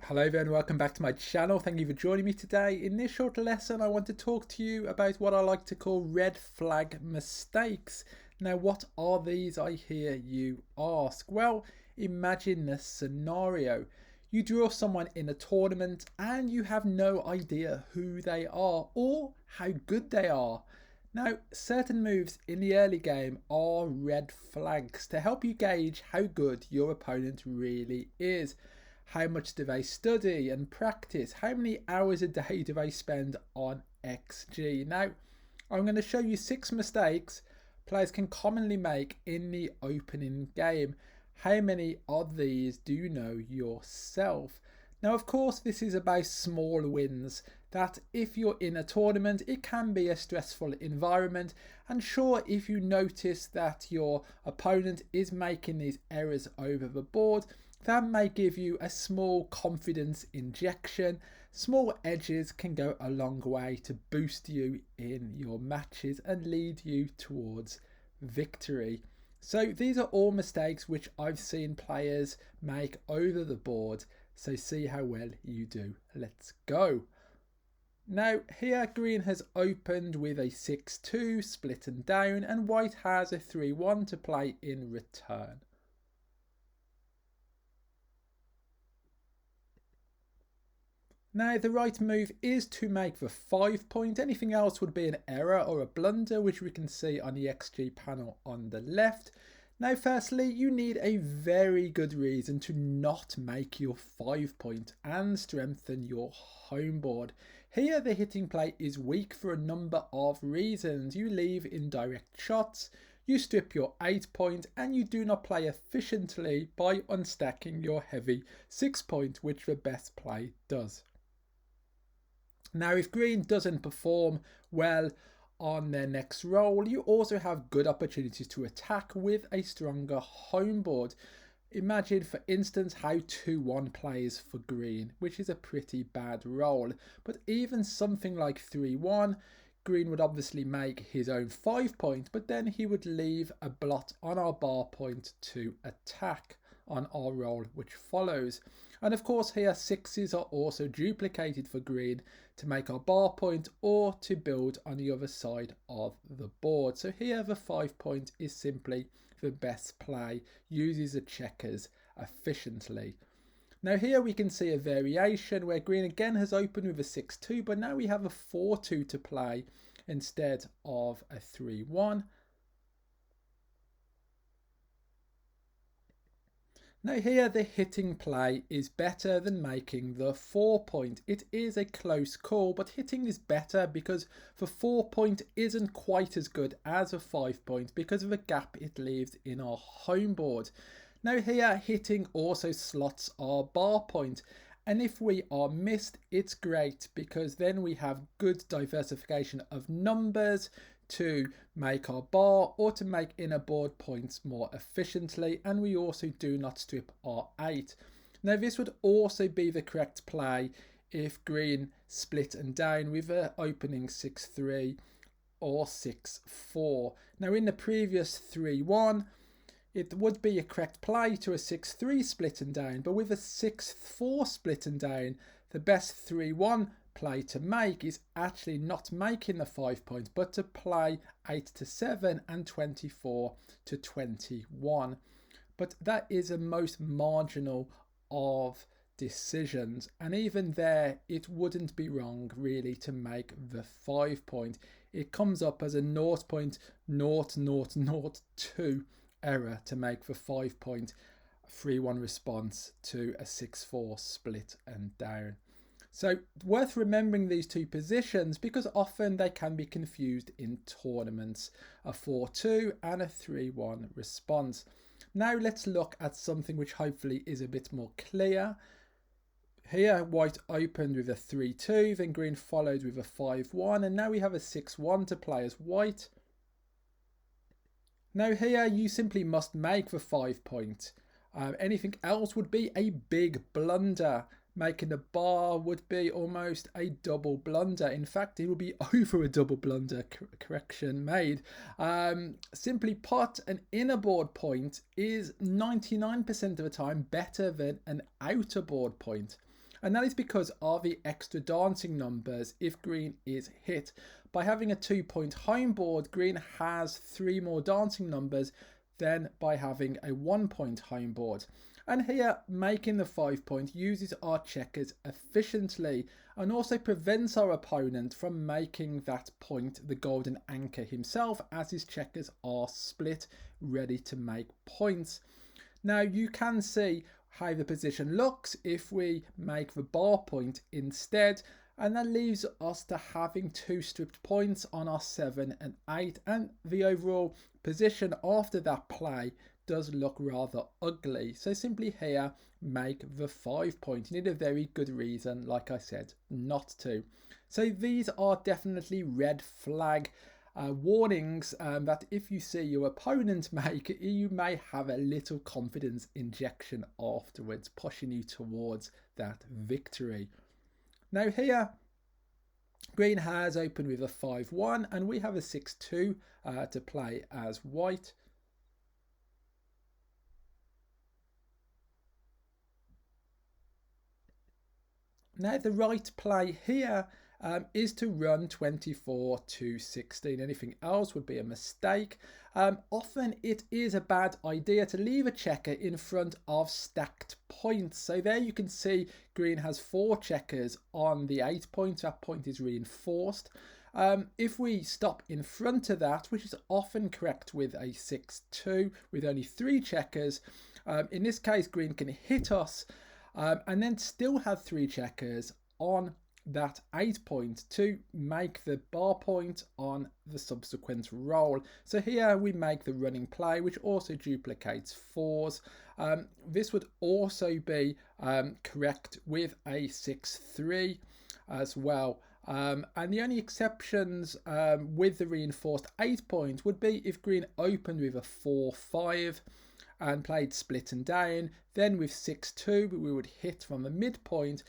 Hello there and welcome back to my channel. Thank you for joining me today. In this short lesson I want to talk to you about what I like to call red flag mistakes. Now what are these, I hear you ask? Well, imagine this scenario. You draw someone in a tournament and you have no idea who they are or how good they are. Now, certain moves in the early game are red flags to help you gauge how good your opponent really is. How much do they study and practice? How many hours a day do they spend on XG? Now, I'm going to show you 6 mistakes players can commonly make in the opening game. How many of these do you know yourself? Now, of course, this is about small wins, that if you're in a tournament, it can be a stressful environment. And sure, if you notice that your opponent is making these errors over the board, that may give you a small confidence injection. Small edges can go a long way to boost you in your matches and lead you towards victory. So these are all mistakes which I've seen players make over the board. So see how well you do. Let's go. Now here green has opened with a 6-2 split and down, and white has a 3-1 to play in return. Now the right move is to make the 5 point. Anything else would be an error or a blunder, which we can see on the XG panel on the left. Now firstly, you need a very good reason to not make your 5 point and strengthen your home board. Here the hitting play is weak for a number of reasons. You leave indirect shots, you strip your 8 point, and you do not play efficiently by unstacking your heavy 6 point, which the best play does. Now if green doesn't perform well on their next roll, you also have good opportunities to attack with a stronger home board. Imagine for instance how 2-1 plays for green, which is a pretty bad roll, but even something like 3-1, green would obviously make his own 5 point, but then he would leave a blot on our bar point to attack on our roll which follows. And of course here 6s are also duplicated for green to make our bar point or to build on the other side of the board. So here the 5 point is simply the best play, uses the checkers efficiently. Now here we can see a variation where green again has opened with a 6-2, but now we have a 4-2 to play instead of a 3-1. Now here the hitting play is better than making the 4 point. It is a close call, but hitting is better because the 4 point isn't quite as good as a 5 point because of the gap it leaves in our home board. Now here hitting also slots our bar point, and if we are missed it's great because then we have good diversification of numbers to make our bar or to make inner board points more efficiently, and we also do not strip our 8. Now this would also be the correct play if green split and down with an opening 6-3 or 6-4. Now in the previous 3-1 it would be a correct play to a 6-3 split and down, but with a 6-4 split and down, the best 3-1 play to make is actually not making the 5 points, but to play 8-7 and 24-21. But that is a most marginal of decisions, and even there it wouldn't be wrong really to make the 5 point. It comes up as a 0.0002 error to make the 5 point 3-1 response to a 6-4 split and down. So worth remembering these two positions because often they can be confused in tournaments, a 4-2 and a 3-1 response. Now let's look at something which hopefully is a bit more clear. Here white opened with a 3-2, then green followed with a 5-1, and now we have a 6-1 to play as white. Now here you simply must make the 5 point. Anything else would be a big blunder. Making the bar would be almost a double blunder. In fact, it would be over a double blunder, correction made. Simply put, an inner board point is 99% of the time better than an outer board point. and that is because of the extra dancing numbers if green is hit. By having a 2-point home board, green has 3 more dancing numbers than by having a 1-point home board. And here, making the 5 point uses our checkers efficiently and also prevents our opponent from making that point the golden anchor himself, as his checkers are split, ready to make points. Now you can see how the position looks if we make the bar point instead, and that leaves us to having 2 stripped points on our 7 and 8, and the overall position after that play does look rather ugly. So simply here, make the 5 point. You need a very good reason, like I said, not to. So these are definitely red flag warnings that if you see your opponent make, you may have a little confidence injection afterwards, pushing you towards that victory. Now here, green has opened with a 5-1 and we have a 6-2 to play as white. Now the right play here is to run 24 to 16. Anything else would be a mistake. Often it is a bad idea to leave a checker in front of stacked points. So there you can see green has 4 checkers on the 8 point. That point is reinforced. If we stop in front of that, which is often correct with a 6-2 with only 3 checkers, in this case green can hit us and then still have 3 checkers on that 8 point to make the bar point on the subsequent roll. So here we make the running play, which also duplicates 4s. This would also be correct with a 6-3 as well. And the only exceptions with the reinforced 8 point would be if green opened with a 4-5 and played split and down. Then with 6-2 we would hit from the midpoint,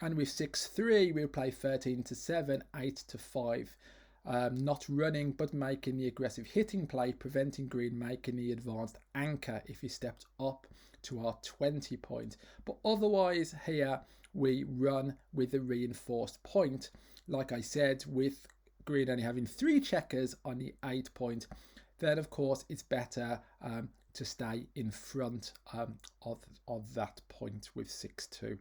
and with 6-3 we would play 13 to 7, 8 to 5, not running but making the aggressive hitting play, preventing green making the advanced anchor if he stepped up to our 20 point. But otherwise here we run with the reinforced point, like I said, with green only having 3 checkers on the 8 point. Then of course it's better to stay in front of that point with 6-2.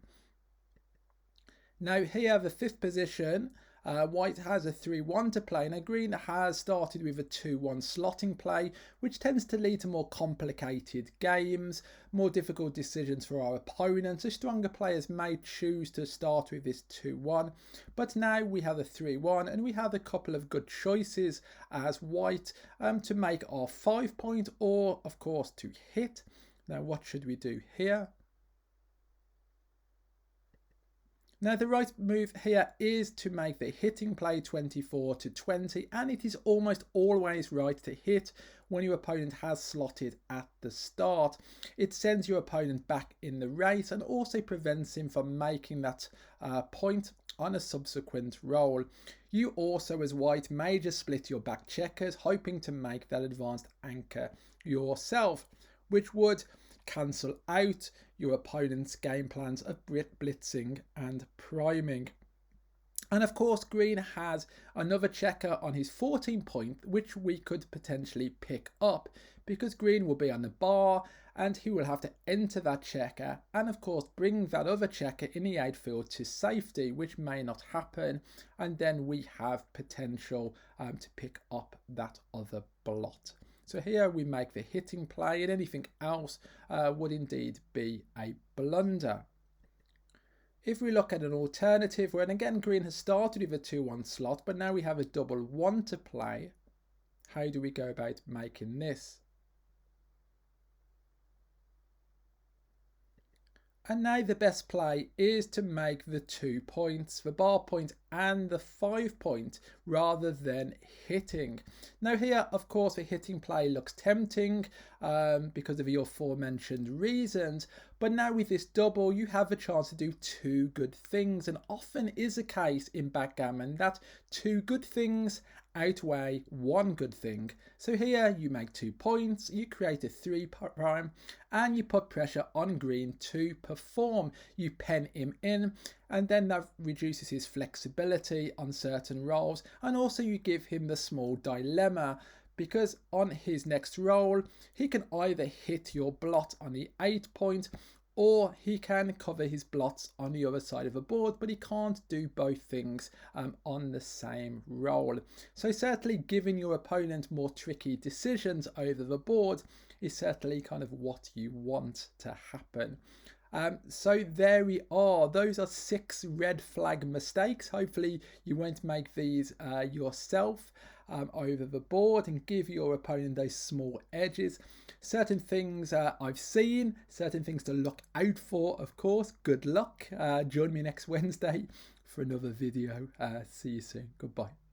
Now here, the 5th position, white has a 3-1 to play. Now green has started with a 2-1 slotting play, which tends to lead to more complicated games, more difficult decisions for our opponents. So stronger players may choose to start with this 2-1, but now we have a 3-1 and we have a couple of good choices as white to make our 5 point, or of course to hit. Now what should we do here? Now the right move here is to make the hitting play 24 to 20, and it is almost always right to hit when your opponent has slotted at the start. It sends your opponent back in the race and also prevents him from making that point on a subsequent roll. You also as white may just split your back checkers, hoping to make that advanced anchor yourself, which would cancel out your opponent's game plans of blitzing and priming. And of course green has another checker on his 14 point, which we could potentially pick up, because green will be on the bar and he will have to enter that checker and of course bring that other checker in the outfield to safety, which may not happen, and then we have potential to pick up that other blot. So here we make the hitting play, and anything else would indeed be a blunder. If we look at an alternative, where again green has started with a 2-1 slot, but now we have a double 1 to play, how do we go about making this? And now the best play is to make the 2 points, the bar point and the 5 point rather than hitting. Now here, of course, the hitting play looks tempting because of your aforementioned reasons, but now with this double you have a chance to do 2 good things, and often is a case in backgammon that 2 good things outweigh 1 good thing. So here you make 2 points, you create a 3 prime, and you put pressure on green to perform. You pen him in, and then that reduces his flexibility on certain rolls, and also you give him the small dilemma, because on his next roll he can either hit your blot on the 8 point, or he can cover his blots on the other side of the board, but he can't do both things on the same roll. So certainly giving your opponent more tricky decisions over the board is certainly kind of what you want to happen. So there we are. Those are 6 red flag mistakes. Hopefully you won't make these yourself over the board and give your opponent those small edges. Certain things I've seen, certain things to look out for, of course. Good luck. Join me next Wednesday for another video. See you soon. Goodbye.